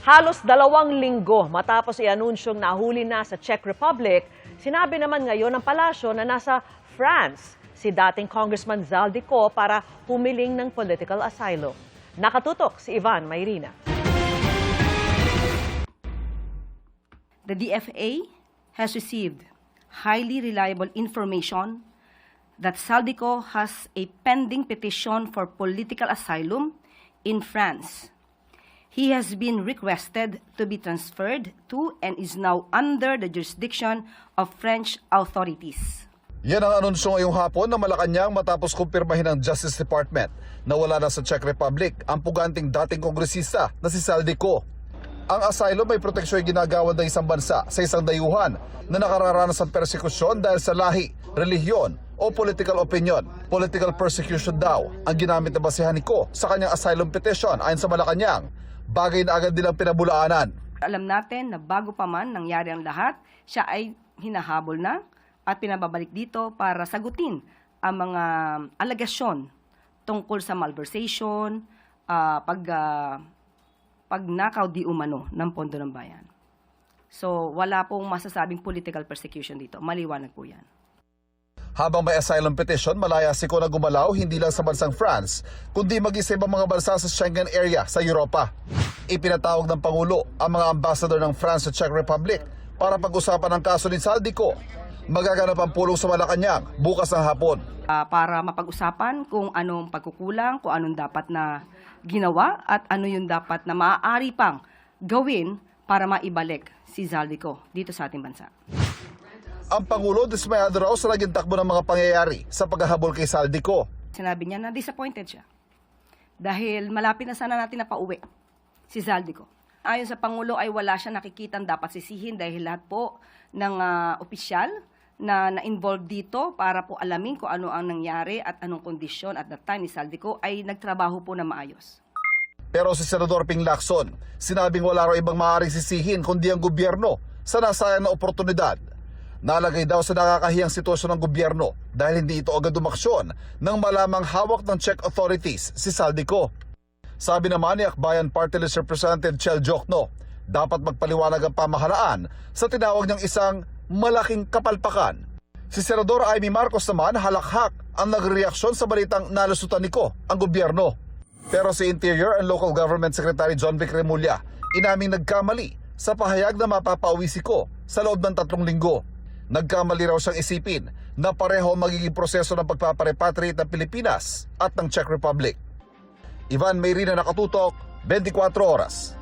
Halos 2 linggo matapos i-anunsyong nahuli na sa Czech Republic, sinabi naman ngayon ng palasyo na nasa France si dating Congressman Zaldico para humiling ng political asylum. Nakatutok si Ivan Mayrina. The DFA has received highly reliable information that Zaldico has a pending petition for political asylum in France. He has been requested to be transferred to and is now under the jurisdiction of French authorities. Yan ang anunsyo ngayong hapon na Malacanang matapos kumpirmahin ng Justice Department na wala na sa Czech Republic ang puganting dating kongresista na si Zaldico. Ang asylum ay proteksyon ay ginagawa ng isang bansa sa isang dayuhan na nakararanas ng persekusyon dahil sa lahi, relihiyon o political opinion. Political persecution daw ang ginamit na basehan ni Ko sa kanyang asylum petition ayon sa Malacanang. Bagay na agad nilang pinabulaanan. Alam natin na bago pa man nangyari ang lahat, siya ay hinahabol na at pinababalik dito para sagutin ang mga alegasyon tungkol sa malversation, pagnakaw di umano ng pondo ng bayan. So wala pong masasabing political persecution dito. Maliwanag po yan. Habang may asylum petition, malaya si Ko na gumalaw hindi lang sa bansang France, kundi mag-isa ibang mga bansa sa Schengen area sa Europa. Ipinatawag ng Pangulo ang mga ambassador ng France sa Czech Republic para pag-usapan ang kaso ni Zaldico. Magaganap ang pulong sa Malacanang bukas ng hapon. Para mapag-usapan kung anong pagkukulang, kung anong dapat na ginawa at ano yung dapat na maaari pang gawin para maibalik si Zaldico dito sa ating bansa. Ang Pangulo dismayado raw sa naging takbo ng mga pangyayari sa paghahabol kay Zaldico. Sinabi niya na disappointed siya dahil malapit na sana natin na pauwi si Zaldico. Ayon sa Pangulo ay wala siya nakikitang dapat sisihin dahil lahat po ng opisyal na na-involved dito para po alamin kung ano ang nangyari at anong kondisyon at that time ni Zaldico ay nagtrabaho po na maayos. Pero si Senador Ping Lacson, sinabing wala raw ibang maaaring sisihin kundi ang gobyerno sa nasayang na oportunidad. Nalagay daw sa nakakahiyang sitwasyon ng gobyerno dahil hindi ito agad umaksyon nang malamang hawak ng Czech authorities si Zaldico. Sabi naman ni Akbayan Party List Representative Chel Jokno, dapat magpaliwanag ang pamahalaan sa tinawag niyang isang malaking kapalpakan. Si Senador Amy Marcos naman halakhak ang nagreaksyon sa balitang nalusutan ni Ko ang gobyerno. Pero si Interior and Local Government Secretary John Vic Remulla inaming nagkamali sa pahayag na mapapauwi si Ko sa loob ng 3 linggo. Nagkamali raw siyang isipin na pareho magiging proseso ng pagpaparepatriate ng Pilipinas at ng Czech Republic. Ivan Mayrina, Nakatutok, 24 Oras.